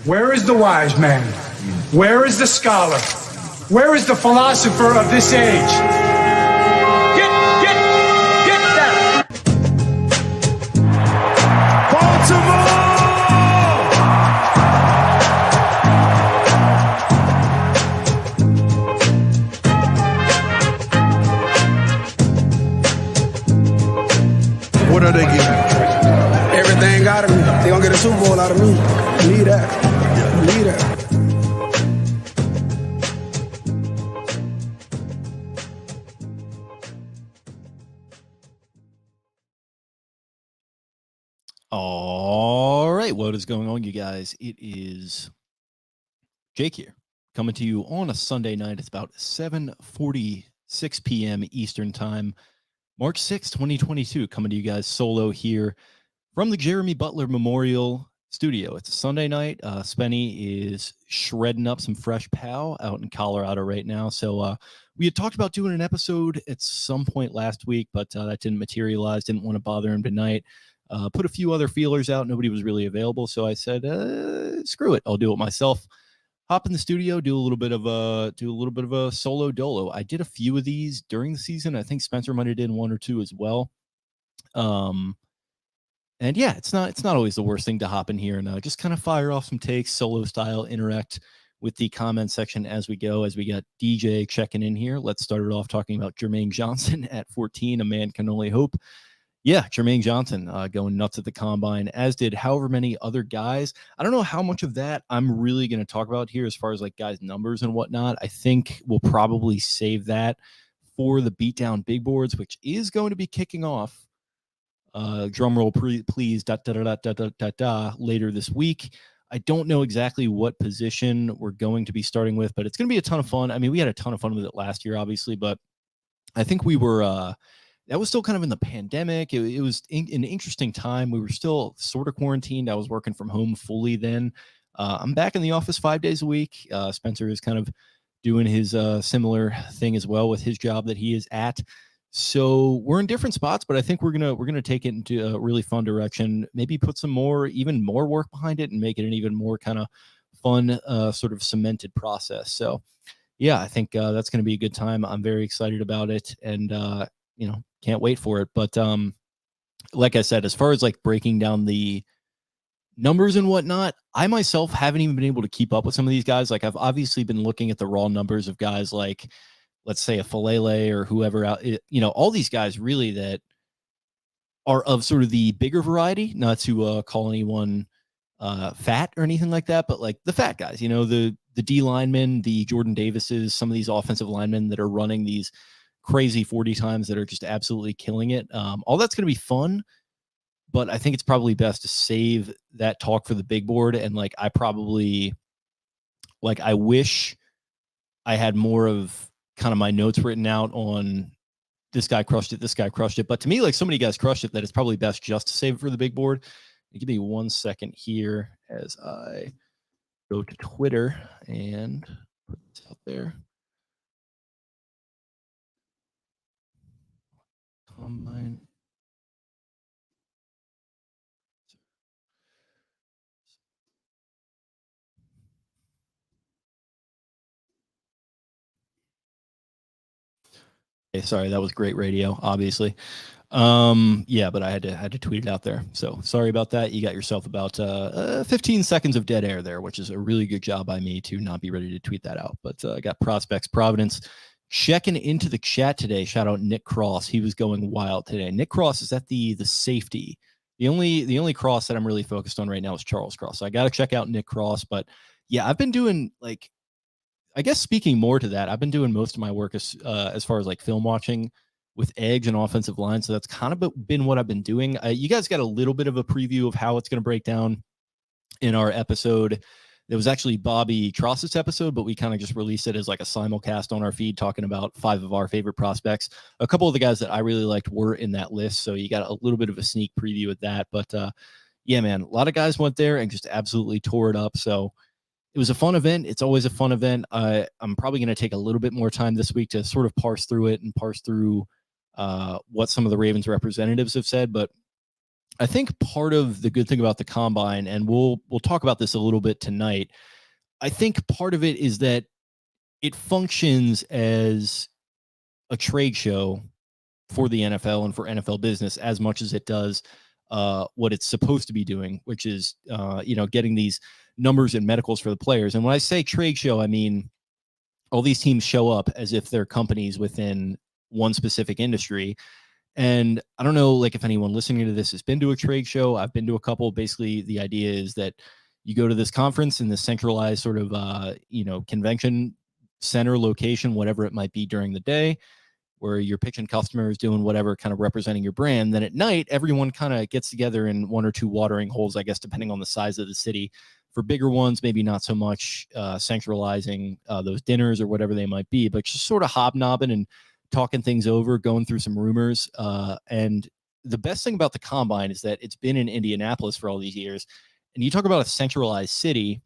Where is the wise man? Where is the scholar? Where is the philosopher of this age? Get down! Baltimore! What are they giving? Everything out of me. They gonna get a Super Bowl out of me. Need that. Need that. All right, what is going on, you guys? It is Jake here, coming to you on a Sunday night. It's about 7:46 p.m. Eastern Time, March 6, 2022, coming to you guys solo here from the Jeremy Butler Memorial Studio. It's a Sunday night. Spenny is shredding up some fresh pow out in Colorado right now. So we had talked about doing an episode at some point last week, but that didn't materialize. Didn't want to bother him tonight. Put a few other feelers out. Nobody was really available. So I said, screw it. I'll do it myself. Hop in the studio, do a little bit of a solo dolo. I did a few of these during the season. I think Spencer might have did one or two as well. And yeah, it's not always the worst thing to hop in here and just kind of fire off some takes, solo style, interact with the comment section as we go. As we got DJ checking in here, let's start it off talking about Jermaine Johnson at 14. A man can only hope. Yeah, Jermaine Johnson going nuts at the combine, as did however many other guys. I don't know how much of that I'm really going to talk about here as far as like guys' numbers and whatnot. I think we'll probably save that for the Beatdown Big Boards, which is going to be kicking off. Drum roll, please, later this week. I don't know exactly what position we're going to be starting with, but it's going to be a ton of fun. I mean, we had a ton of fun with it last year, obviously, but I think we were... that was still kind of in the pandemic. It was an interesting time. We were still sort of quarantined. I was working from home fully then. I'm back in the office 5 days a week. Spencer is kind of doing his similar thing as well with his job that he is at. So we're in different spots, but I think we're gonna take it into a really fun direction. Maybe put some even more work behind it and make it an even more kind of fun, sort of cemented process. So yeah, I think that's going to be a good time. I'm very excited about it, and can't wait for it. But like I said, as far as like breaking down the numbers and whatnot, I myself haven't even been able to keep up with some of these guys. Like I've obviously been looking at the raw numbers of guys like, let's say, a Falele or whoever out, all these guys really that are of sort of the bigger variety, not to call anyone fat or anything like that, but like the fat guys, the D linemen, the Jordan Davises, some of these offensive linemen that are running these crazy 40 times that are just absolutely killing it. All that's going to be fun, but I think it's probably best to save that talk for the big board. And like, I wish I had more of kind of my notes written out on this guy crushed it. But to me, like so many guys crushed it that it's probably best just to save it for the big board. Give me 1 second here as I go to Twitter and put this out there. Combine. Okay, sorry, that was great radio, obviously. Yeah, but I had to tweet it out there. So sorry about that. You got yourself about 15 seconds of dead air there, which is a really good job by me to not be ready to tweet that out. But I got Prospects Providence checking into the chat today. Shout out Nick Cross. He was going wild today. Nick Cross is at the safety. The only Cross that I'm really focused on right now is Charles Cross. So I got to check out Nick Cross. But yeah, I've been doing like, I guess speaking more to that, I've been doing most of my work as far as like film watching with eggs and offensive line. So that's kind of been what I've been doing. You guys got a little bit of a preview of how it's going to break down in our episode. It was actually Bobby Tross's episode, but we kind of just released it as like a simulcast on our feed, talking about 5 of our favorite prospects. A couple of the guys that I really liked were in that list. So you got a little bit of a sneak preview of that. But yeah, man, a lot of guys went there and just absolutely tore it up. So it was a fun event. It's always a fun event. I'm probably going to take a little bit more time this week to sort of parse through it and parse through what some of the Ravens representatives have said. But I think part of the good thing about the combine, and we'll talk about this a little bit tonight, I think part of it is that it functions as a trade show for the NFL and for NFL business as much as it does what it's supposed to be doing, which is, getting these numbers and medicals for the players. And when I say trade show, I mean, all these teams show up as if they're companies within one specific industry. And I don't know, like, if anyone listening to this has been to a trade show. I've been to a couple. Basically, the idea is that you go to this conference in this centralized sort of, convention center location, whatever it might be during the day, where you're pitching customers, doing whatever, kind of representing your brand. Then at night, everyone kind of gets together in one or two watering holes, I guess, depending on the size of the city. For bigger ones, maybe not so much centralizing those dinners or whatever they might be, but just sort of hobnobbing and talking things over, going through some rumors. And the best thing about the combine is that it's been in Indianapolis for all these years. And you talk about a centralized city.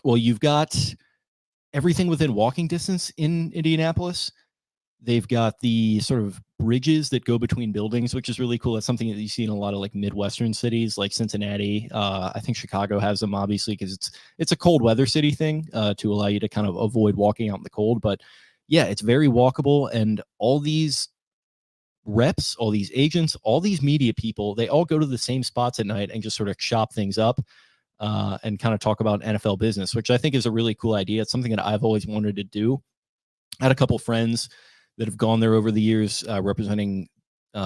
Well, you've got everything within walking distance in Indianapolis. They've got the sort of bridges that go between buildings, which is really cool. That's something that you see in a lot of like Midwestern cities like Cincinnati. I think Chicago has them, obviously, because it's a cold weather city thing to allow you to kind of avoid walking out in the cold. But yeah, it's very walkable. And all these reps, all these agents, all these media people, they all go to the same spots at night and just sort of chop things up and kind of talk about NFL business, which I think is a really cool idea. It's something that I've always wanted to do. I had a couple friends that have gone there over the years representing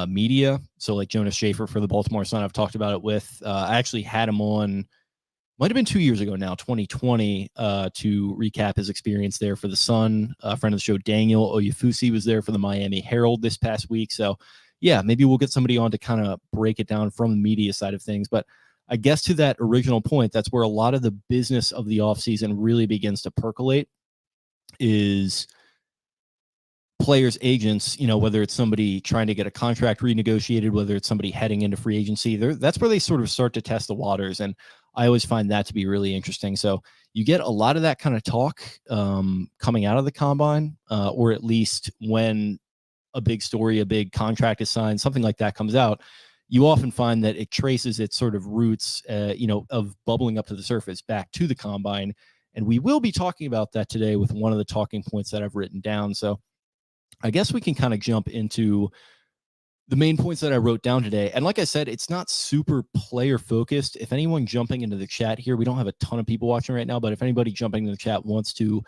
media. So like Jonas Schaefer for the Baltimore Sun, I've talked about it with. I actually had him on, might have been 2 years ago now, 2020, to recap his experience there for the Sun. A friend of the show, Daniel Oyefusi, was there for the Miami Herald this past week. So yeah, maybe we'll get somebody on to kind of break it down from the media side of things. But I guess to that original point, that's where a lot of the business of the offseason really begins to percolate, is players, agents, whether it's somebody trying to get a contract renegotiated, whether it's somebody heading into free agency, that's where they sort of start to test the waters. And I always find that to be really interesting. So you get a lot of that kind of talk coming out of the combine, or at least when a big story, a big contract is signed, something like that comes out, you often find that it traces its sort of roots, of bubbling up to the surface back to the combine. And we will be talking about that today with one of the talking points that I've written down. So I guess we can kind of jump into the main points that I wrote down today. And like I said, it's not super player focused. If anyone jumping into the chat here, we don't have a ton of people watching right now, but if anybody jumping into the chat wants to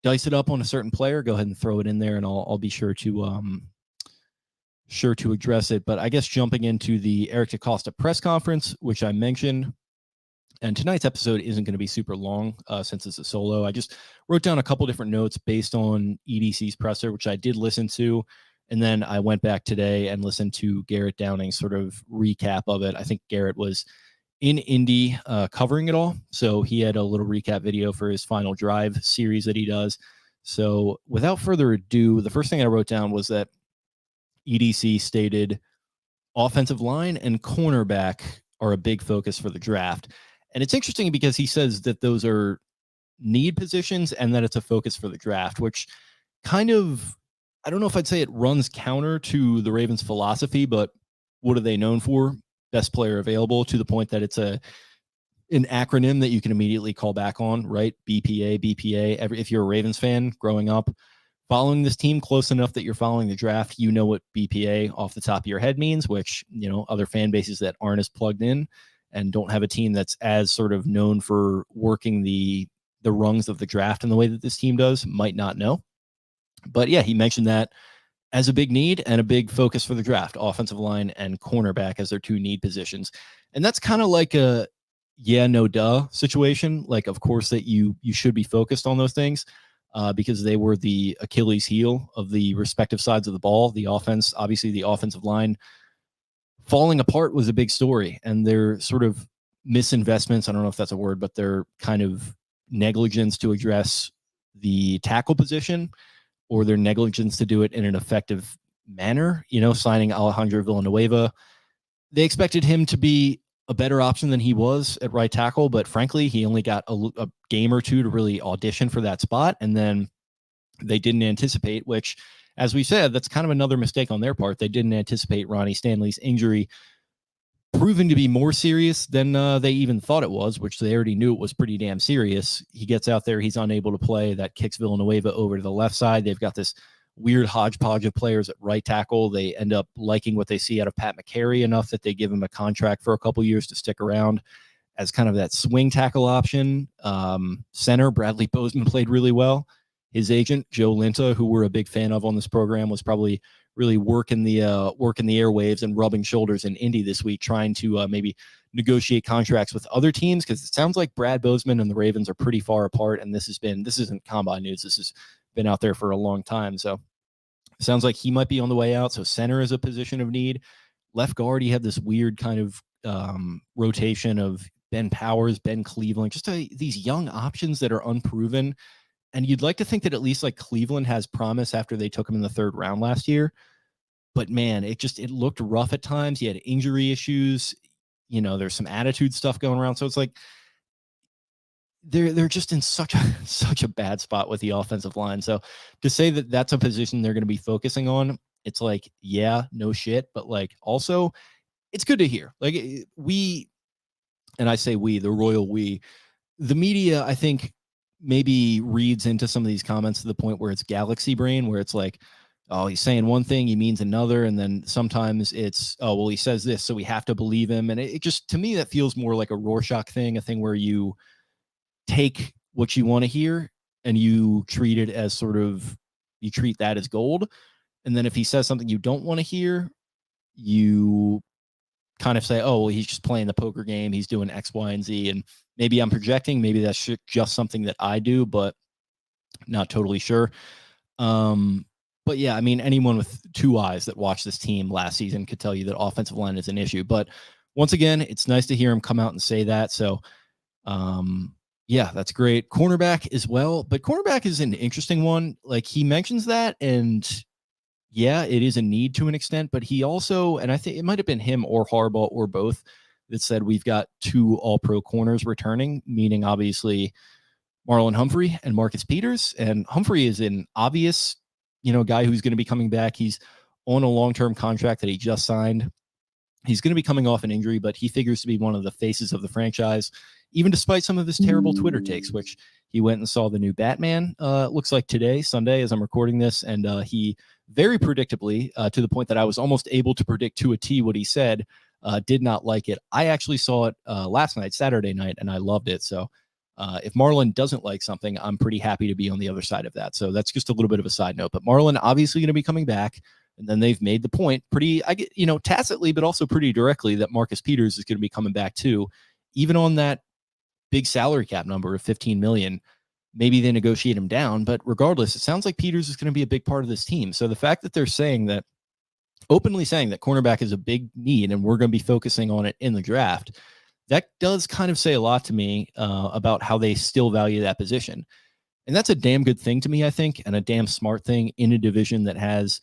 dice it up on a certain player, go ahead and throw it in there, and I'll be sure to address it. But I guess jumping into the Eric DaCosta press conference, which I mentioned, and tonight's episode isn't going to be super long since it's a solo. I just wrote down a couple different notes based on EDC's presser, which I did listen to. And then I went back today and listened to Garrett Downing's sort of recap of it. I think Garrett was in Indy covering it all. So he had a little recap video for his Final Drive series that he does. So without further ado, the first thing I wrote down was that EDC stated offensive line and cornerback are a big focus for the draft. And it's interesting because he says that those are need positions and that it's a focus for the draft, which kind of, I don't know if I'd say it runs counter to the Ravens' philosophy, but what are they known for? Best player available, to the point that it's an acronym that you can immediately call back on, right? BPA. If you're a Ravens fan growing up, following this team close enough that you're following the draft, you know what BPA off the top of your head means, which, other fan bases that aren't as plugged in and don't have a team that's as sort of known for working the rungs of the draft in the way that this team does might not know. But yeah, he mentioned that as a big need and a big focus for the draft, offensive line and cornerback as their two need positions. And that's kind of like a yeah, no, duh situation. Like, of course that you should be focused on those things because they were the Achilles heel of the respective sides of the ball. The offense, obviously the offensive line falling apart was a big story, and their sort of misinvestments, I don't know if that's a word, but their kind of negligence to address the tackle position, or their negligence to do it in an effective manner, signing Alejandro Villanueva. They expected him to be a better option than he was at right tackle, but frankly, he only got a game or two to really audition for that spot, and then they didn't anticipate, which, as we said, that's kind of another mistake on their part. They didn't anticipate Ronnie Stanley's injury proving to be more serious than they even thought it was, which they already knew it was pretty damn serious. He gets out there, he's unable to play. That kicks Villanueva over to the left side. They've got this weird hodgepodge of players at right tackle. They end up liking what they see out of Pat McCary enough that they give him a contract for a couple years to stick around as kind of that swing tackle option. Center, Bradley Bozeman played really well. His agent, Joe Linta, who we're a big fan of on this program, was probably really working the airwaves and rubbing shoulders in Indy this week, trying to maybe negotiate contracts with other teams, because it sounds like Brad Bozeman and the Ravens are pretty far apart, and this isn't combine news. This has been out there for a long time. So it sounds like he might be on the way out. So center is a position of need. Left guard, he had this weird kind of rotation of Ben Powers, Ben Cleveland, just these young options that are unproven. And you'd like to think that at least like Cleveland has promise after they took him in the 3rd round last year. But man, it looked rough at times. He had injury issues. There's some attitude stuff going around. So it's like they're just in such a bad spot with the offensive line. So to say that that's a position they're going to be focusing on, it's like, yeah, no shit. But like also, it's good to hear. Like and I say we, the royal we, the media, I think, maybe reads into some of these comments to the point where it's galaxy brain, where it's like, oh, he's saying one thing, he means another. And then sometimes it's, oh, well, he says this, so we have to believe him. And it just, to me, that feels more like a Rorschach thing, a thing where you take what you want to hear and you treat it as you treat that as gold. And then if he says something you don't want to hear, you kind of say, oh, well, he's just playing the poker game. He's doing X, Y, and Z. And maybe I'm projecting. Maybe that's just something that I do, but not totally sure. But yeah, I mean, anyone with 2 eyes that watched this team last season could tell you that offensive line is an issue. But once again, it's nice to hear him come out and say that. So, yeah, that's great. Cornerback as well. But cornerback is an interesting one. Like, he mentions that, and yeah, it is a need to an extent, but he also, and I think it might have been him or Harbaugh or both, that said we've got 2 all-pro corners returning, meaning obviously Marlon Humphrey and Marcus Peters. And Humphrey is an obvious, guy who's going to be coming back. He's on a long-term contract that he just signed. He's going to be coming off an injury, but he figures to be one of the faces of the franchise, even despite some of his terrible Twitter takes, which he went and saw the new Batman, looks like today, Sunday, as I'm recording this. And he very predictably, to the point that I was almost able to predict to a T what he said, did not like it. I actually saw it last night, Saturday night, and I loved it. So if Marlon doesn't like something, I'm pretty happy to be on the other side of that. So that's just a little bit of a side note. But Marlon obviously going to be coming back. And then they've made the point tacitly, but also pretty directly, that Marcus Peters is going to be coming back too, even on that big salary cap number of $15 million. Maybe they negotiate him down, but regardless, it sounds like Peters is going to be a big part of this team. So the fact that they're openly saying that cornerback is a big need and we're going to be focusing on it in the draft, that does kind of say a lot to me about how they still value that position. And that's a damn good thing to me, I think, and a damn smart thing in a division that has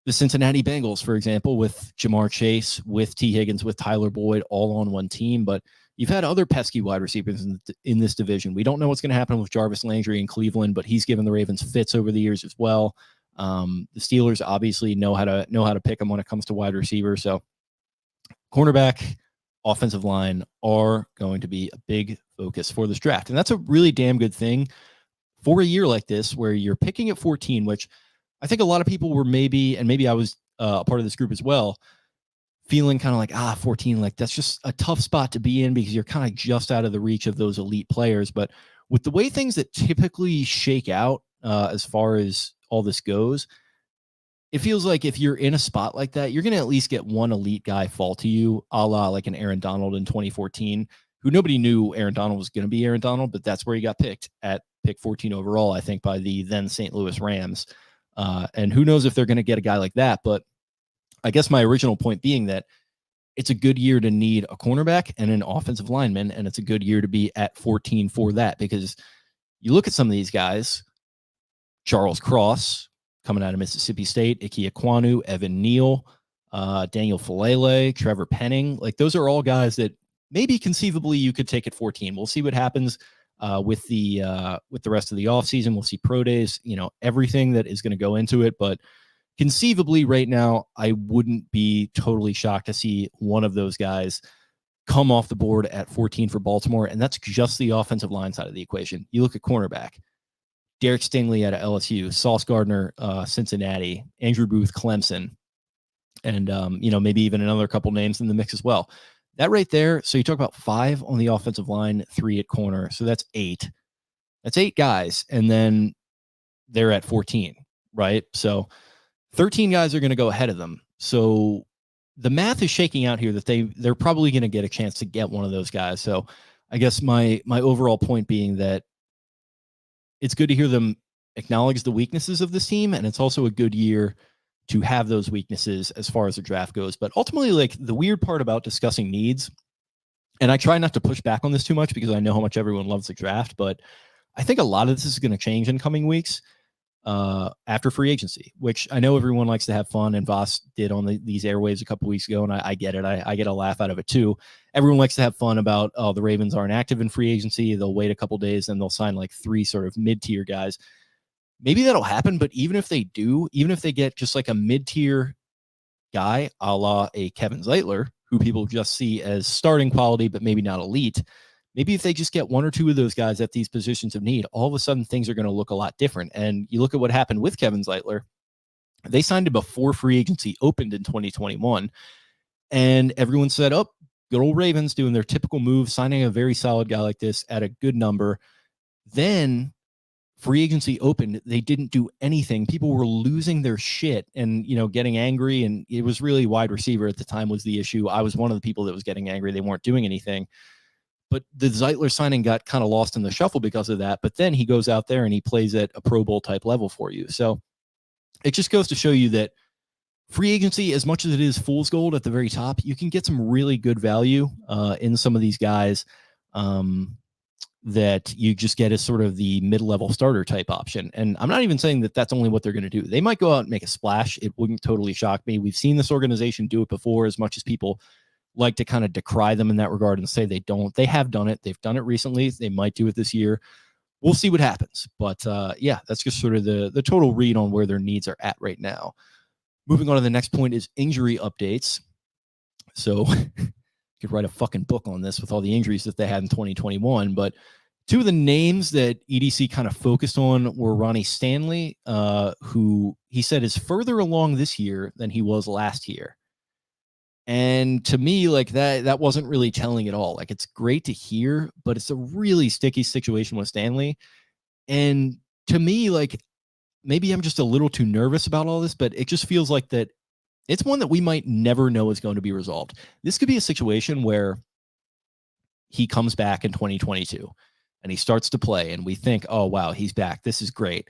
the Cincinnati Bengals, for example, with Jamar Chase, with T. Higgins, with Tyler Boyd, all on one team. But you've had other pesky wide receivers in this division. We don't know what's going to happen with Jarvis Landry in Cleveland, but he's given the Ravens fits over the years as well. The Steelers obviously know how to pick them when it comes to wide receiver. So cornerback, offensive line are going to be a big focus for this draft. And that's a really damn good thing for a year like this, where you're picking at 14, which I think a lot of people were maybe I was a part of this group as well, feeling kind of like, 14, like that's just a tough spot to be in because you're kind of just out of the reach of those elite players. But with the way things that typically shake out as far as all this goes, it feels like if you're in a spot like that, you're going to at least get one elite guy fall to you, a la like an Aaron Donald in 2014, who nobody knew Aaron Donald was going to be Aaron Donald, but that's where he got picked at pick 14 overall, I think, by the then St. Louis Rams. And who knows if they're going to get a guy like that. But I guess my original point being that it's a good year to need a cornerback and an offensive lineman, and it's a good year to be at 14 for that, because you look at some of these guys, Charles Cross coming out of Mississippi State, Ike Ekwonu, Evan Neal, Daniel Falele, Trevor Penning. Like, those are all guys that maybe conceivably you could take at 14. We'll see what happens with the rest of the offseason. We'll see pro days, everything that is going to go into it. But conceivably right now, I wouldn't be totally shocked to see one of those guys come off the board at 14 for Baltimore. And that's just the offensive line side of the equation. You look at cornerback, Derek Stingley out of LSU, Sauce Gardner, Cincinnati, Andrew Booth, Clemson, and, maybe even another couple names in the mix as well. That right there. So you talk about 5 on the offensive line, 3 at corner. So that's 8. That's 8 guys. And then they're at 14, right? So 13 guys are going to go ahead of them. So the math is shaking out here that they're probably going to get a chance to get one of those guys. So I guess my overall point being that it's good to hear them acknowledge the weaknesses of this team. And it's also a good year to have those weaknesses as far as the draft goes. But ultimately, like, the weird part about discussing needs, and I try not to push back on this too much because I know how much everyone loves the draft, but I think a lot of this is going to change in coming weeks after free agency, which I know everyone likes to have fun, and Voss did on these airwaves a couple weeks ago, and I get it. I get a laugh out of it too. Everyone likes to have fun about, oh, the Ravens aren't active in free agency. They'll wait a couple days and they'll sign like 3 sort of mid-tier guys. Maybe that'll happen, but even if they do, even if they get just like a mid-tier guy, a la a Kevin Zeitler, who people just see as starting quality, but maybe not elite, maybe if they just get 1 or 2 of those guys at these positions of need, all of a sudden things are going to look a lot different. And you look at what happened with Kevin Zeitler. They signed him before free agency opened in 2021. And everyone said, oh, good old Ravens doing their typical move, signing a very solid guy like this at a good number. Then free agency opened, they didn't do anything. People were losing their shit and, getting angry. And it was really wide receiver at the time was the issue. I was one of the people that was getting angry. They weren't doing anything. But the Zeitler signing got kind of lost in the shuffle because of that. But then he goes out there and he plays at a Pro Bowl type level for you. So it just goes to show you that free agency, as much as it is fool's gold at the very top, you can get some really good value in some of these guys that you just get as sort of the mid-level starter type option. And I'm not even saying that that's only what they're going to do. They might go out and make a splash. It wouldn't totally shock me. We've seen this organization do it before, as much as people like to kind of decry them in that regard and say they don't. They have done it. They've done it recently. They might do it this year. We'll see what happens. But that's just sort of the total read on where their needs are at right now. Moving on to the next point is injury updates. So could write a fucking book on this with all the injuries that they had in 2021. But 2 of the names that EDC kind of focused on were Ronnie Stanley, who he said is further along this year than he was last year. And to me, like that wasn't really telling at all. Like, it's great to hear, but it's a really sticky situation with Stanley. And to me, like, maybe I'm just a little too nervous about all this, but it just feels like that it's one that we might never know is going to be resolved. This could be a situation where he comes back in 2022 and he starts to play and we think, oh, wow, he's back. This is great.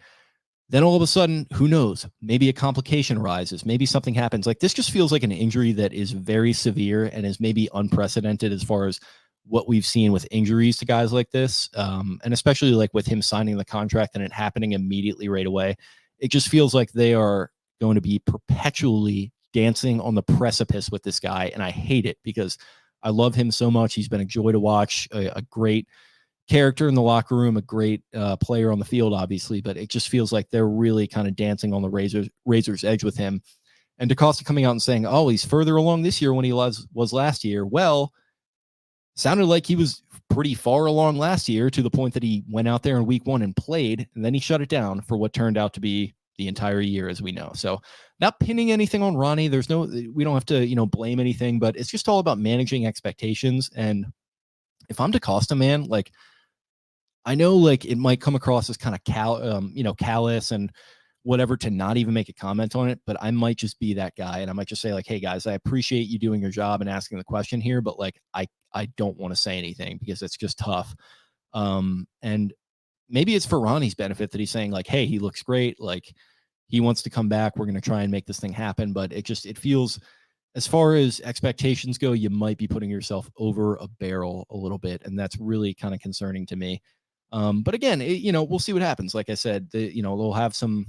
Then all of a sudden, who knows? Maybe a complication arises. Maybe something happens. Like, this just feels like an injury that is very severe and is maybe unprecedented as far as what we've seen with injuries to guys like this. And especially like with him signing the contract and it happening immediately right away. It just feels like they are going to be perpetually dancing on the precipice with this guy. And I hate it because I love him so much. He's been a joy to watch, a great character in the locker room, a great player on the field, obviously, but it just feels like they're really kind of dancing on the razor's edge with him. And DaCosta coming out and saying, oh, he's further along this year when he was last year. Well, sounded like he was pretty far along last year to the point that he went out there in week 1 and played, and then he shut it down for what turned out to be the entire year, as we know. So not pinning anything on Ronnie. We don't have to, blame anything, but it's just all about managing expectations. And if I'm DaCosta, man, like, I know like it might come across as kind of callous and whatever to not even make a comment on it, but I might just be that guy. And I might just say like, hey guys, I appreciate you doing your job and asking the question here, but like, I don't want to say anything because it's just tough. And maybe it's for Ronnie's benefit that he's saying like, hey, he looks great. Like, he wants to come back. We're going to try and make this thing happen. But it feels, as far as expectations go, you might be putting yourself over a barrel a little bit. And that's really kind of concerning to me. But again, we'll see what happens. Like I said, they'll have some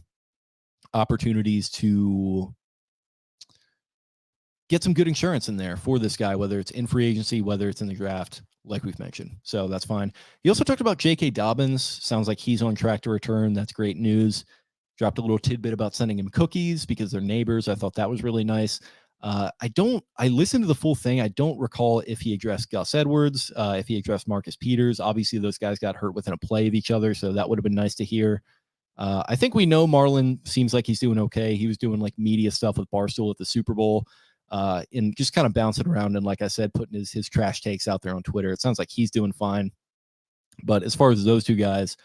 opportunities to get some good insurance in there for this guy, whether it's in free agency, whether it's in the draft, like we've mentioned. So that's fine. He also talked about J.K. Dobbins. Sounds like he's on track to return. That's great news. dropped a little tidbit about sending him cookies because they're neighbors. I thought that was really nice. I listened to the full thing. I don't recall if he addressed Gus Edwards, if he addressed Marcus Peters. Obviously, those guys got hurt within a play of each other, so that would have been nice to hear. I think we know Marlon seems like he's doing okay. He was doing like media stuff with Barstool at the Super Bowl, and just kind of bouncing around. And like I said, putting his trash takes out there on Twitter. It sounds like he's doing fine. But as far as those two guys,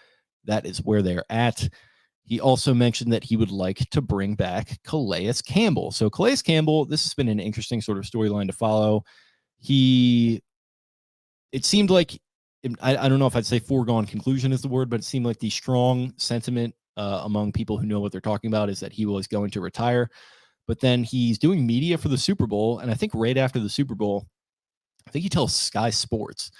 that is where they're at. He also mentioned that he would like to bring back Claise Campbell. So Claise Campbell, this has been an interesting sort of storyline to follow. It seemed like, I don't know if I'd say foregone conclusion is the word, but it seemed like the strong sentiment among people who know what they're talking about is that he was going to retire. But then he's doing media for the Super Bowl. And I think right after the Super Bowl, I think he tells Sky Sports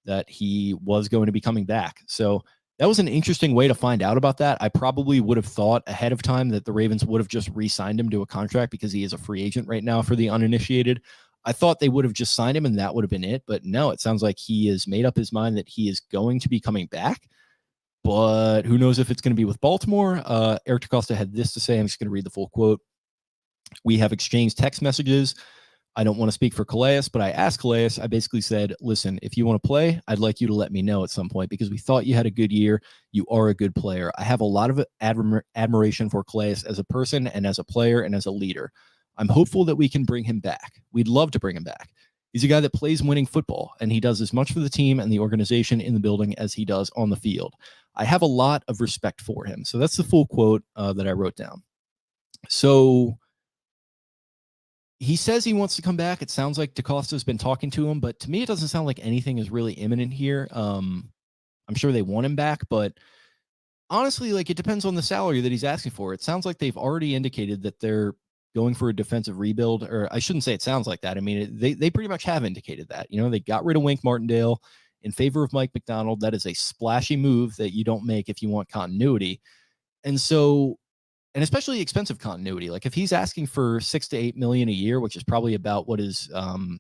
that he was going to be coming back. So that was an interesting way to find out about that. I probably would have thought ahead of time that the Ravens would have just re-signed him to a contract because he is a free agent right now for the uninitiated. I thought they would have just signed him and that would have been it. But no, it sounds like he has made up his mind that he is going to be coming back. But who knows if it's going to be with Baltimore. Eric DeCosta had this to say. I'm just going to read the full quote. "We have exchanged text messages. I don't want to speak for Calais, but I asked Calais, I basically said, listen, if you want to play, I'd like you to let me know at some point because we thought you had a good year. You are a good player. I have a lot of admiration for Calais as a person and as a player and as a leader. I'm hopeful that we can bring him back. We'd love to bring him back. He's a guy that plays winning football, and he does as much for the team and the organization in the building as he does on the field. I have a lot of respect for him." So that's the full quote that I wrote down. So he says he wants to come back. It sounds like DeCosta's been talking to him, but to me, it doesn't sound like anything is really imminent here. I'm sure they want him back, but honestly, like it depends on the salary that he's asking for. It sounds like they've already indicated that they're going for a defensive rebuild, or I shouldn't say it sounds like that. I mean, they pretty much have indicated that. You know, they got rid of Wink Martindale in favor of Mike McDonald. That is a splashy move that you don't make if you want continuity. And so, and especially expensive continuity. Like if he's asking for $6 to $8 million a year, which is probably about what his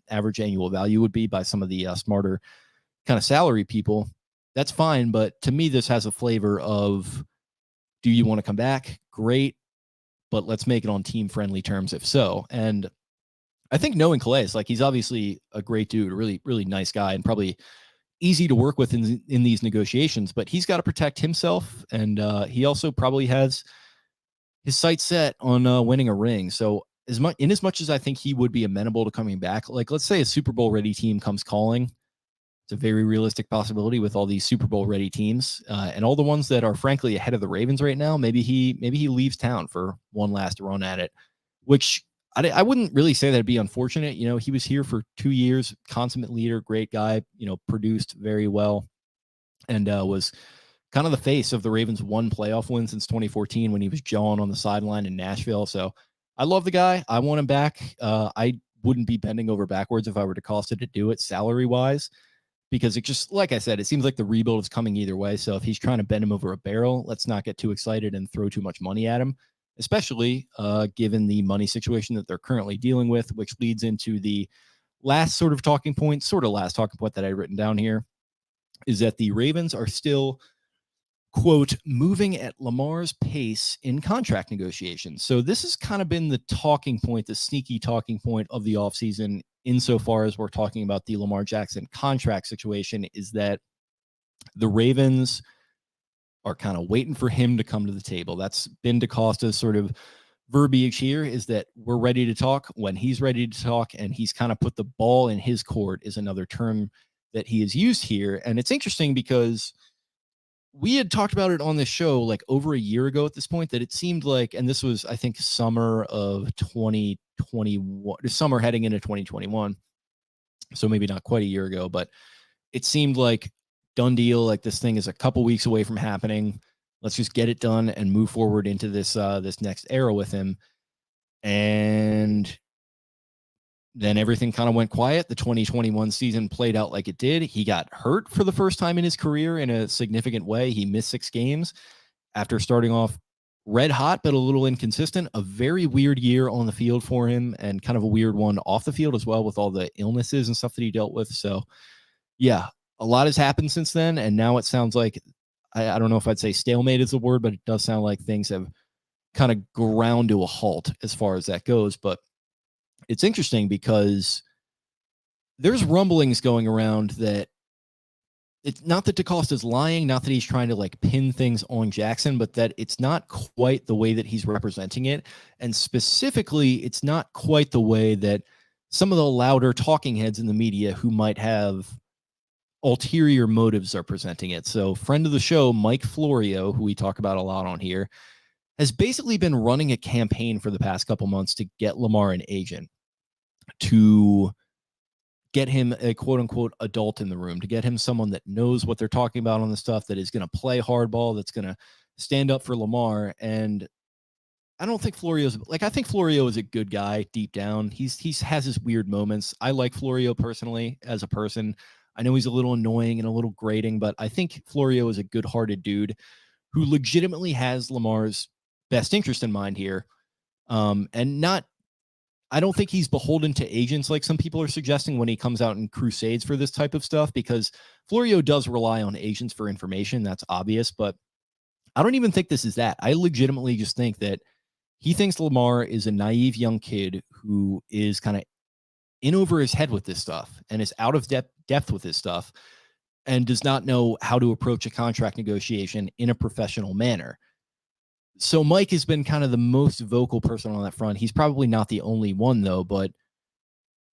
average annual value would be by some of the smarter kind of salary people, that's fine. But to me, this has a flavor of, do you want to come back? Great. But let's make it on team friendly terms if so. And I think knowing Calais, like he's obviously a great dude, a really, really nice guy and probably easy to work with in these negotiations, but he's got to protect himself. And he also probably has his sights set on winning a ring. So as much as I think he would be amenable to coming back, like let's say a Super Bowl ready team comes calling, it's a very realistic possibility with all these Super Bowl ready teams and all the ones that are frankly ahead of the Ravens right now. Maybe he leaves town for one last run at it, which I wouldn't really say that'd be unfortunate. You know, he was here for 2 years, consummate leader, great guy, you know, produced very well and was kind of the face of the Ravens' one playoff win since 2014 when he was jawing on the sideline in Nashville. So I love the guy. I want him back. I wouldn't be bending over backwards if I were DeCosta to do it salary-wise because it just, like I said, it seems like the rebuild is coming either way. So if he's trying to bend him over a barrel, let's not get too excited and throw too much money at him, especially given the money situation that they're currently dealing with, which leads into the last talking point that I written down here, is that the Ravens are still, quote, moving at Lamar's pace in contract negotiations. So this has kind of been the talking point, the sneaky talking point of the offseason, insofar as we're talking about the Lamar Jackson contract situation, is that the Ravens are kind of waiting for him to come to the table. That's been DeCosta's sort of verbiage here, is that we're ready to talk when he's ready to talk, and he's kind of put the ball in his court is another term that he has used here. And it's interesting because we had talked about it on this show like over a year ago at this point, that it seemed like, and this was, I think, summer of 2021, summer heading into 2021. So maybe not quite a year ago, but it seemed like done deal. Like this thing is a couple weeks away from happening. Let's just get it done and move forward into this next era with him. And then everything kind of went quiet. The 2021 season played out like it did. He got hurt for the first time in his career in a significant way. He missed 6 games after starting off red hot, but a little inconsistent. A very weird year on the field for him, and kind of a weird one off the field as well with all the illnesses and stuff that he dealt with. So yeah, a lot has happened since then. And now it sounds like, I don't know if I'd say stalemate is the word, but it does sound like things have kind of ground to a halt as far as that goes. But it's interesting because there's rumblings going around that it's not that DeCosta's lying, not that he's trying to like pin things on Jackson, but that it's not quite the way that he's representing it. And specifically, it's not quite the way that some of the louder talking heads in the media who might have ulterior motives are presenting it. So friend of the show, Mike Florio, who we talk about a lot on here, has basically been running a campaign for the past couple months to get Lamar an agent, to get him a quote unquote adult in the room, to get him someone that knows what they're talking about on the stuff, that is going to play hardball, that's going to stand up for Lamar. And I don't think Florio's like, I think Florio is a good guy deep down. He has his weird moments. I like Florio personally as a person. I know he's a little annoying and a little grating, but I think Florio is a good-hearted dude who legitimately has Lamar's best interest in mind here. And not, I don't think he's beholden to agents like some people are suggesting when he comes out in crusades for this type of stuff, because Florio does rely on agents for information. That's obvious, but I don't even think this is that. I legitimately just think that he thinks Lamar is a naive young kid who is kind of in over his head with this stuff and is out of depth with this stuff and does not know how to approach a contract negotiation in a professional manner. So Mike has been kind of the most vocal person on that front. He's probably not the only one though, but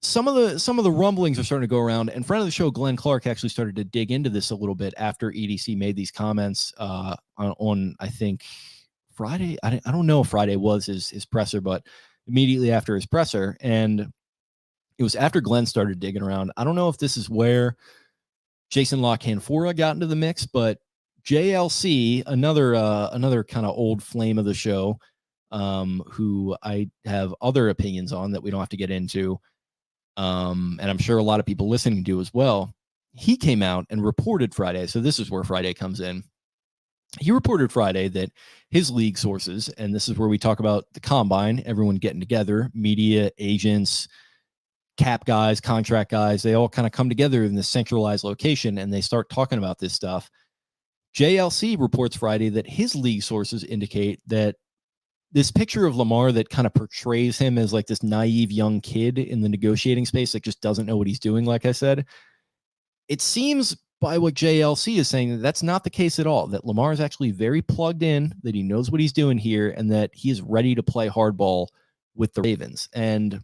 some of the rumblings are starting to go around, and friend of the show, Glenn Clark, actually started to dig into this a little bit after EDC made these comments on I think Friday. I don't know if Friday was his presser, but immediately after his presser. And it was after Glenn started digging around. I don't know if this is where Jason LaCanfora got into the mix, but JLC, another kind of old flame of the show, who I have other opinions on that we don't have to get into, and I'm sure a lot of people listening do as well. He came out and reported Friday. So this is where Friday comes in. He reported Friday that his league sources, and this is where we talk about the combine, everyone getting together, media, agents, cap guys, contract guys, they all kind of come together in this centralized location and they start talking about this stuff. JLC reports Friday that his league sources indicate that this picture of Lamar that kind of portrays him as like this naive young kid in the negotiating space that just doesn't know what he's doing, like I said, it seems by what JLC is saying, that's not the case at all, that Lamar is actually very plugged in, that he knows what he's doing here, and that he is ready to play hardball with the Ravens. And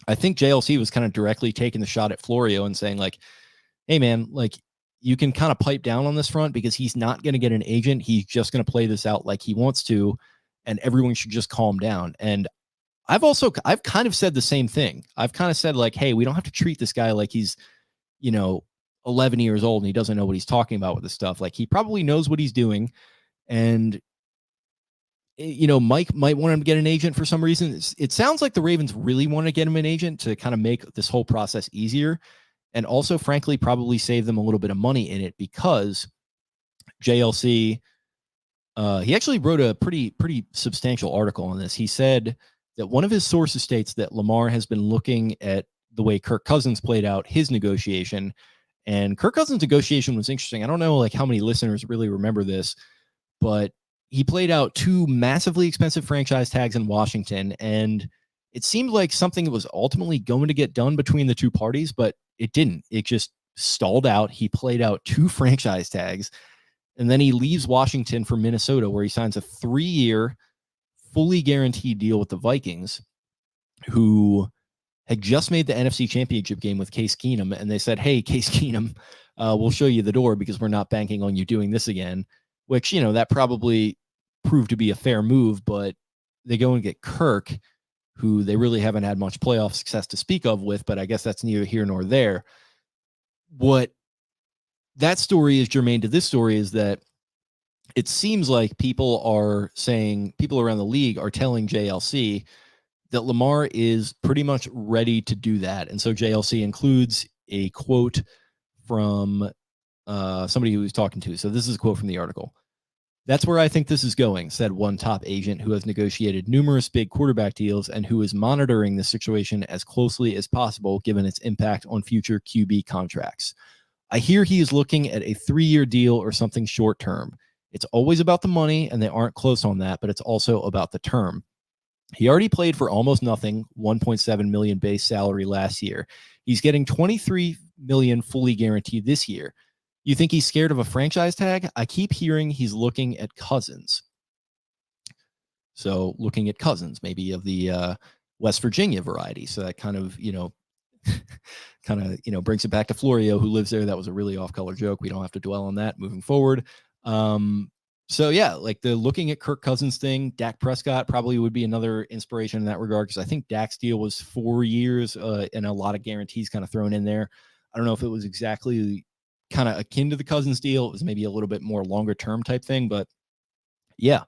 I think JLC was kind of directly taking the shot at Florio and saying like, hey man, like you can kind of pipe down on this front because he's not going to get an agent. He's just going to play this out like he wants to, and everyone should just calm down. And I've kind of said the same thing. I've kind of said like, hey, we don't have to treat this guy like he's, 11 years old and he doesn't know what he's talking about with this stuff. Like he probably knows what he's doing. And, Mike might want him to get an agent for some reason. It sounds like the Ravens really want to get him an agent to kind of make this whole process easier. And also, frankly, probably save them a little bit of money in it, because JLC, he actually wrote a pretty substantial article on this. He said that one of his sources states that Lamar has been looking at the way Kirk Cousins played out his negotiation. And Kirk Cousins' negotiation was interesting. I don't know like how many listeners really remember this, but he played out 2 massively expensive franchise tags in Washington. And it seemed like something that was ultimately going to get done between the two parties, but it didn't. It just stalled out. He played out 2 franchise tags, and then he leaves Washington for Minnesota, where he signs a 3-year, fully guaranteed deal with the Vikings, who had just made the NFC Championship game with Case Keenum, and they said, hey, Case Keenum, we'll show you the door because we're not banking on you doing this again, which, that probably proved to be a fair move, but they go and get Kirk, who they really haven't had much playoff success to speak of with, but I guess that's neither here nor there. What that story is germane to this story is that it seems like people around the league are telling JLC that Lamar is pretty much ready to do that. And so JLC includes a quote from somebody who was talking to. So this is a quote from the article. That's where I think this is going, said one top agent who has negotiated numerous big quarterback deals and who is monitoring the situation as closely as possible given its impact on future QB contracts. I hear he is looking at a 3-year deal or something short term. It's always about the money, and they aren't close on that, but it's also about the term. He already played for almost nothing, 1.7 million base salary last year. He's getting 23 million fully guaranteed this year. You think he's scared of a franchise tag? I keep hearing he's looking at Cousins. So looking at Cousins, maybe of the West Virginia variety. So that kind of, brings it back to Florio, who lives there. That was a really off-color joke. We don't have to dwell on that moving forward. So yeah, like the looking at Kirk Cousins thing, Dak Prescott probably would be another inspiration in that regard, because I think Dak's deal was 4 years and a lot of guarantees kind of thrown in there. I don't know if it was exactly kind of akin to the Cousins deal. It was maybe a little bit more longer term type thing, but yeah,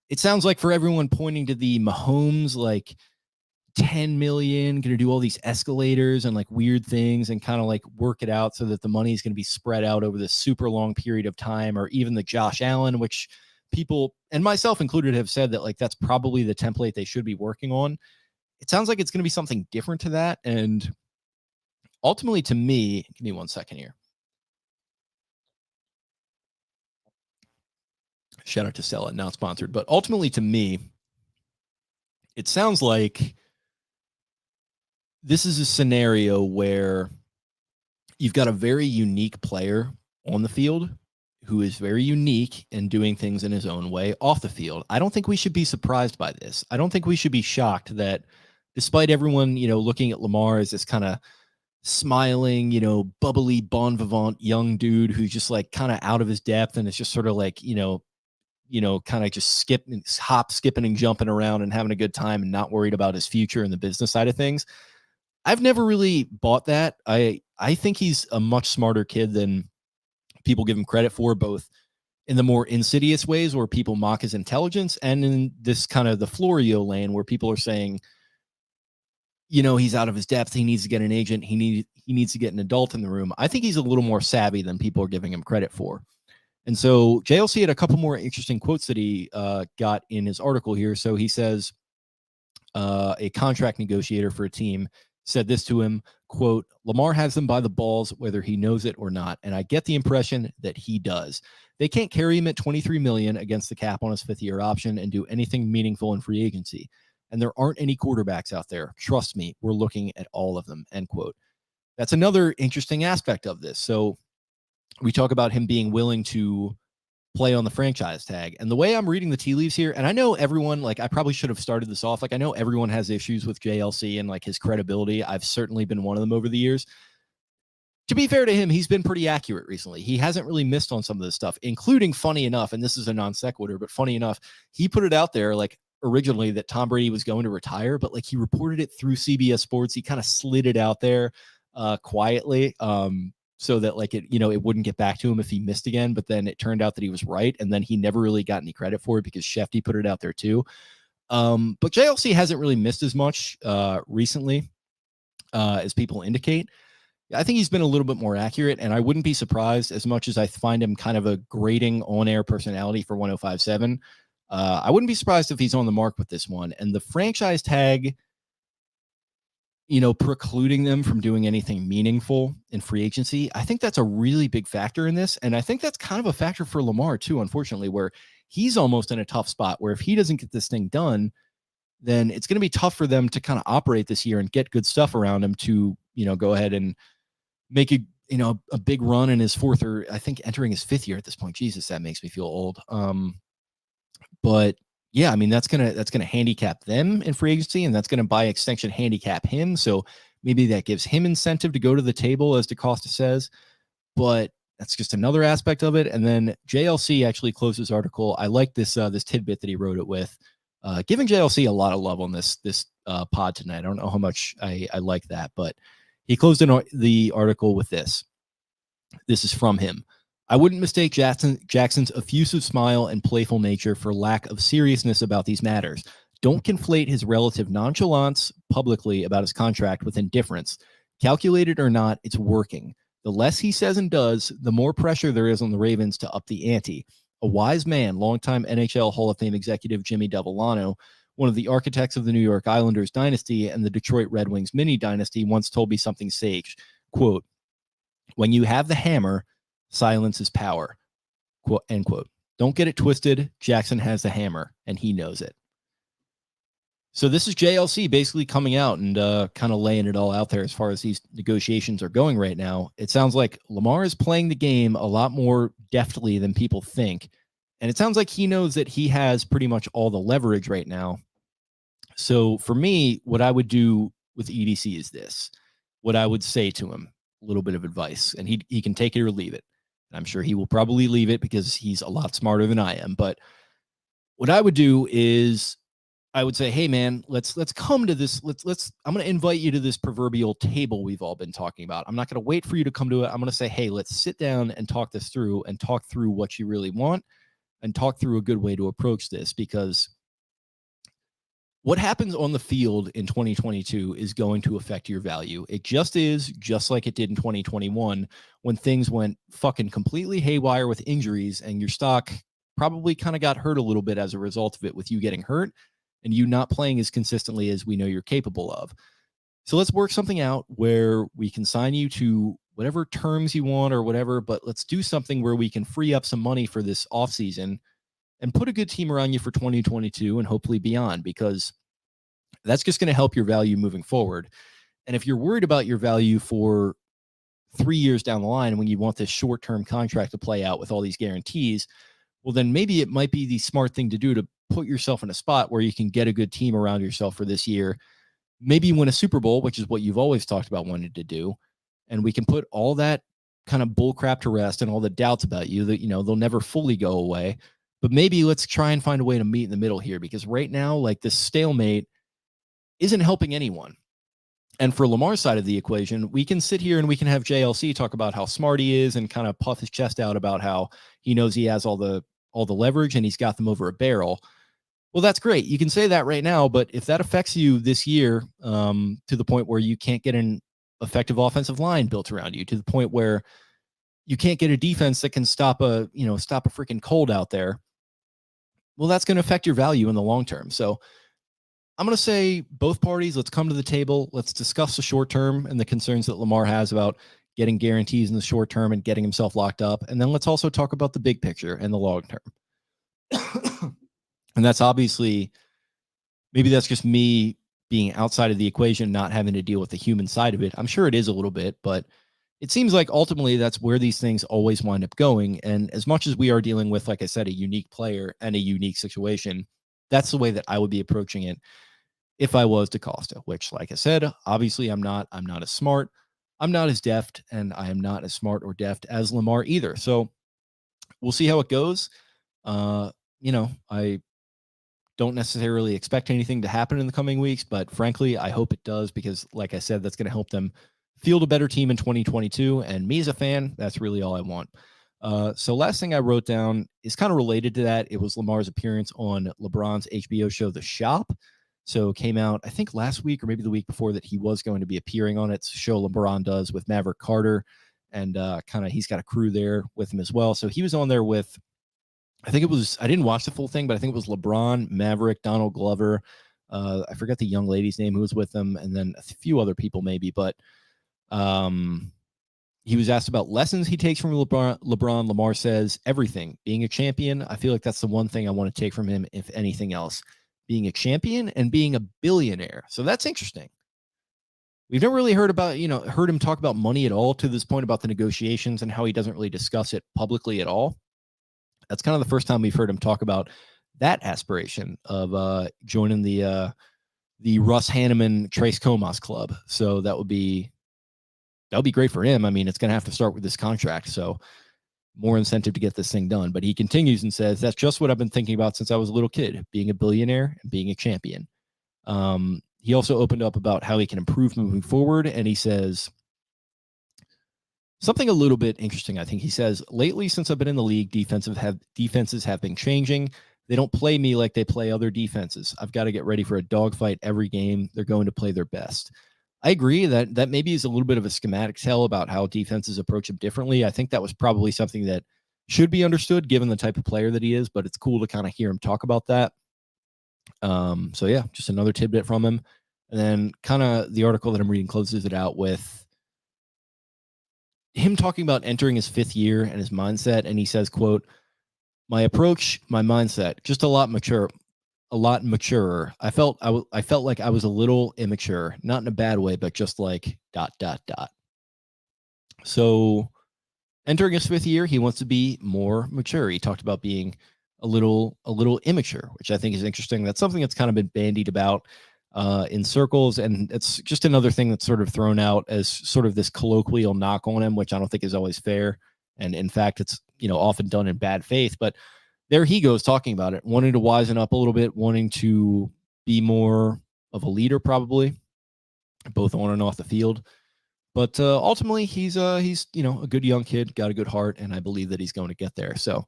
it sounds like for everyone pointing to the Mahomes, like 10 million, going to do all these escalators and like weird things and kind of like work it out so that the money is going to be spread out over this super long period of time, or even the Josh Allen, which people, and myself included, have said that like that's probably the template they should be working on. It sounds like it's going to be something different to that. And ultimately, to me, give me 1 second here. Shout out to Stella, not sponsored, but ultimately to me, it sounds like this is a scenario where you've got a very unique player on the field who is very unique and doing things in his own way off the field. I don't think we should be surprised by this. I don't think we should be shocked that despite everyone, looking at Lamar as this kind of smiling, bubbly, bon vivant young dude who's just like kind of out of his depth and it's just sort of like, kind of just skipping and jumping around and having a good time and not worried about his future and the business side of things. I've never really bought that. I think he's a much smarter kid than people give him credit for, both in the more insidious ways where people mock his intelligence and in this kind of the Florio lane where people are saying, he's out of his depth. He needs to get an agent. He needs to get an adult in the room. I think he's a little more savvy than people are giving him credit for. And so JLC had a couple more interesting quotes that he got in his article here. So he says a contract negotiator for a team said this to him, quote, Lamar has them by the balls, whether he knows it or not. And I get the impression that he does. They can't carry him at 23 million against the cap on his 5th-year option and do anything meaningful in free agency. And there aren't any quarterbacks out there. Trust me, we're looking at all of them, end quote. That's another interesting aspect of this. So we talk about him being willing to play on the franchise tag. And the way I'm reading the tea leaves here, and I know everyone, like I probably should have started this off, like I know everyone has issues with JLC and like his credibility. I've certainly been one of them over the years. To be fair to him, he's been pretty accurate recently. He hasn't really missed on some of this stuff, including, funny enough, and this is a non sequitur, but funny enough, he put it out there like originally that Tom Brady was going to retire, but like he reported it through CBS Sports. He kind of slid it out there quietly. So that like it, it wouldn't get back to him if he missed again. But then it turned out that he was right. And then he never really got any credit for it because Shefty put it out there too. But JLC hasn't really missed as much recently as people indicate. I think he's been a little bit more accurate, and I wouldn't be surprised, as much as I find him kind of a grating on-air personality for 105.7. I wouldn't be surprised if he's on the mark with this one. And the franchise tag, precluding them from doing anything meaningful in free agency, I think that's a really big factor in this. And I think that's kind of a factor for Lamar too, unfortunately, where he's almost in a tough spot where if he doesn't get this thing done, then it's going to be tough for them to kind of operate this year and get good stuff around him to, go ahead and make a big run in his 4th, or I think entering his 5th year at this point. Jesus, that makes me feel old. But yeah, I mean, that's gonna handicap them in free agency, and that's gonna by extension handicap him. So maybe that gives him incentive to go to the table, as DeCosta says. But that's just another aspect of it. And then JLC actually closed his article. I like this this tidbit that he wrote it with, giving JLC a lot of love on this pod tonight. I don't know how much I like that, but he closed the article with this. This is from him. I wouldn't mistake Jackson's effusive smile and playful nature for lack of seriousness about these matters. Don't conflate his relative nonchalance publicly about his contract with indifference. Calculated or not, it's working. The less he says and does, the more pressure there is on the Ravens to up the ante. A wise man, longtime NHL Hall of Fame executive Jimmy Devellano, one of the architects of the New York Islanders dynasty and the Detroit Red Wings mini dynasty, once told me something sage. Quote, when you have the hammer, silence is power. Quote, end quote. Don't get it twisted. Jackson has the hammer, and he knows it. So this is JLC basically coming out and kind of laying it all out there as far as these negotiations are going right now. It sounds like Lamar is playing the game a lot more deftly than people think. And it sounds like he knows that he has pretty much all the leverage right now. So for me, what I would do with EDC is this. What I would say to him, a little bit of advice, and he can take it or leave it. And I'm sure he will probably leave it because he's a lot smarter than I am. But what I would do is I would say, hey man, let's come to this. I'm going to invite you to this proverbial table we've all been talking about. I'm not going to wait for you to come to it. I'm going to say, hey, let's sit down and talk this through and talk through what you really want and talk through a good way to approach this, because what happens on the field in 2022 is going to affect your value. It just is, just like it did in 2021 when things went fucking completely haywire with injuries and your stock probably kind of got hurt a little bit as a result of it, with you getting hurt and you not playing as consistently as we know you're capable of. So let's work something out where we can sign you to whatever terms you want or whatever, but let's do something where we can free up some money for this offseason and put a good team around you for 2022 and hopefully beyond, because that's just going to help your value moving forward. And if you're worried about your value for 3 years down the line, when you want this short-term contract to play out with all these guarantees, well, then maybe it might be the smart thing to do to put yourself in a spot where you can get a good team around yourself for this year, maybe win a Super Bowl, which is what you've always talked about wanting to do. And we can put all that kind of bull crap to rest and all the doubts about you that, they'll never fully go away. But maybe let's try and find a way to meet in the middle here, because right now, like, this stalemate isn't helping anyone. And for Lamar's side of the equation, we can sit here and we can have JLC talk about how smart he is and kind of puff his chest out about how he knows he has all the leverage and he's got them over a barrel. Well, that's great. You can say that right now, but if that affects you this year, to the point where you can't get an effective offensive line built around you, to the point where you can't get a defense that can stop a freaking cold out there, well, that's going to affect your value in the long term. So I'm going to say both parties, let's come to the table. Let's discuss the short term and the concerns that Lamar has about getting guarantees in the short term and getting himself locked up. And then let's also talk about the big picture and the long term. And that's obviously, maybe that's just me being outside of the equation, not having to deal with the human side of it. I'm sure it is a little bit, but it seems like ultimately that's where these things always wind up going. And as much as we are dealing with, like I said, a unique player and a unique situation, that's the way that I would be approaching it if I was DaCosta, which, like I said, obviously I'm not as smart. I'm not as deft, and I am not as smart or deft as Lamar either. So we'll see how it goes. I don't necessarily expect anything to happen in the coming weeks, but frankly, I hope it does, because like I said, that's going to help them field a better team in 2022. And me as a fan, that's really all I want. So last thing I wrote down is kind of related to that. It was Lamar's appearance on LeBron's HBO show, The Shop. So it came out, I think last week or maybe the week before, that he was going to be appearing on it. It's a show LeBron does with Maverick Carter, and he's got a crew there with him as well. So he was on there with, I didn't watch the full thing, but I think it was LeBron, Maverick, Donald Glover. I forgot the young lady's name who was with them, and then a few other people maybe, but he was asked about lessons he takes from LeBron. Lamar says, everything. Being a champion, I feel like that's the one thing I want to take from him, if anything else. Being a champion and being a billionaire. So that's interesting. We've never really heard him talk about money at all to this point, about the negotiations and how he doesn't really discuss it publicly at all. That's kind of the first time we've heard him talk about that aspiration of joining the Russ Hanneman Trace Comas club. So that would be great for him. I mean, it's going to have to start with this contract, so more incentive to get this thing done. But he continues and says, that's just what I've been thinking about since I was a little kid, being a billionaire and being a champion. He also opened up about how he can improve moving forward, and he says something a little bit interesting. I think he says, lately, since I've been in the league, defenses have been changing. They don't play me like they play other defenses. I've got to get ready for a dogfight every game. They're going to play their best. I agree that maybe is a little bit of a schematic tell about how defenses approach him differently. I think that was probably something that should be understood given the type of player that he is, but it's cool to kind of hear him talk about that. So yeah, just another tidbit from him. And then kind of the article that I'm reading closes it out with him talking about entering his 5th year and his mindset. And he says, quote, My approach, my mindset, just a lot maturer. I felt like I was a little immature, not in a bad way, but just like ... So entering his 5th year, he wants to be more mature. He talked about being a little immature, which I think is interesting. That's something that's kind of been bandied about in circles, and it's just another thing that's sort of thrown out as sort of this colloquial knock on him, which I don't think is always fair. And in fact, it's, often done in bad faith. But there he goes talking about it, wanting to wisen up a little bit, wanting to be more of a leader, probably both on and off the field. But ultimately, he's a good young kid, got a good heart, and I believe that he's going to get there. So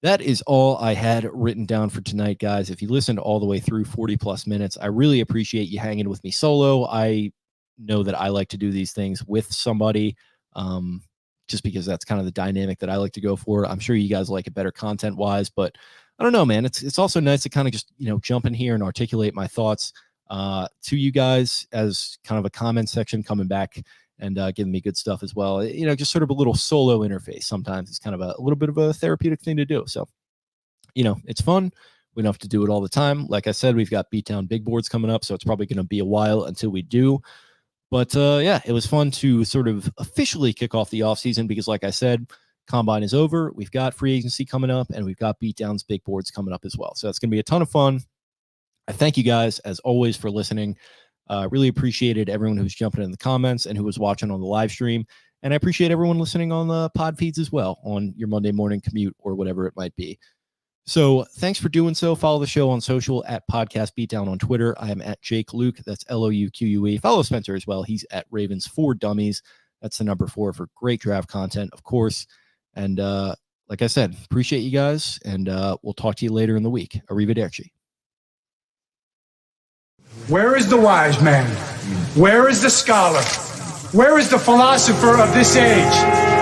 that is all I had written down for tonight, guys. If you listened all the way through 40 plus minutes, I really appreciate you hanging with me solo. I know that I like to do these things with somebody, just because that's kind of the dynamic that I like to go for. I'm sure you guys like it better content wise, but I don't know, man. It's also nice to kind of just, jump in here and articulate my thoughts to you guys as kind of a comment section coming back and giving me good stuff as well. Just sort of a little solo interface. Sometimes it's kind of a little bit of a therapeutic thing to do. So, it's fun. We don't have to do it all the time. Like I said, we've got Beatdown big boards coming up, so it's probably going to be a while until we do. But yeah, it was fun to sort of officially kick off the offseason because, like I said, Combine is over. We've got free agency coming up, and we've got Beatdown's big boards coming up as well. So it's going to be a ton of fun. I thank you guys, as always, for listening. Really appreciated everyone who's jumping in the comments and who was watching on the live stream. And I appreciate everyone listening on the pod feeds as well on your Monday morning commute or whatever it might be. So thanks for doing so. Follow the show on social at Podcast Beatdown on Twitter. I am at Jake Luke. That's LOUQUE. Follow Spencer as well. He's at Ravens for Dummies. That's the number 4 for great draft content, of course. And like I said, appreciate you guys. And we'll talk to you later in the week. Arrivederci. Where is the wise man? Where is the scholar? Where is the philosopher of this age?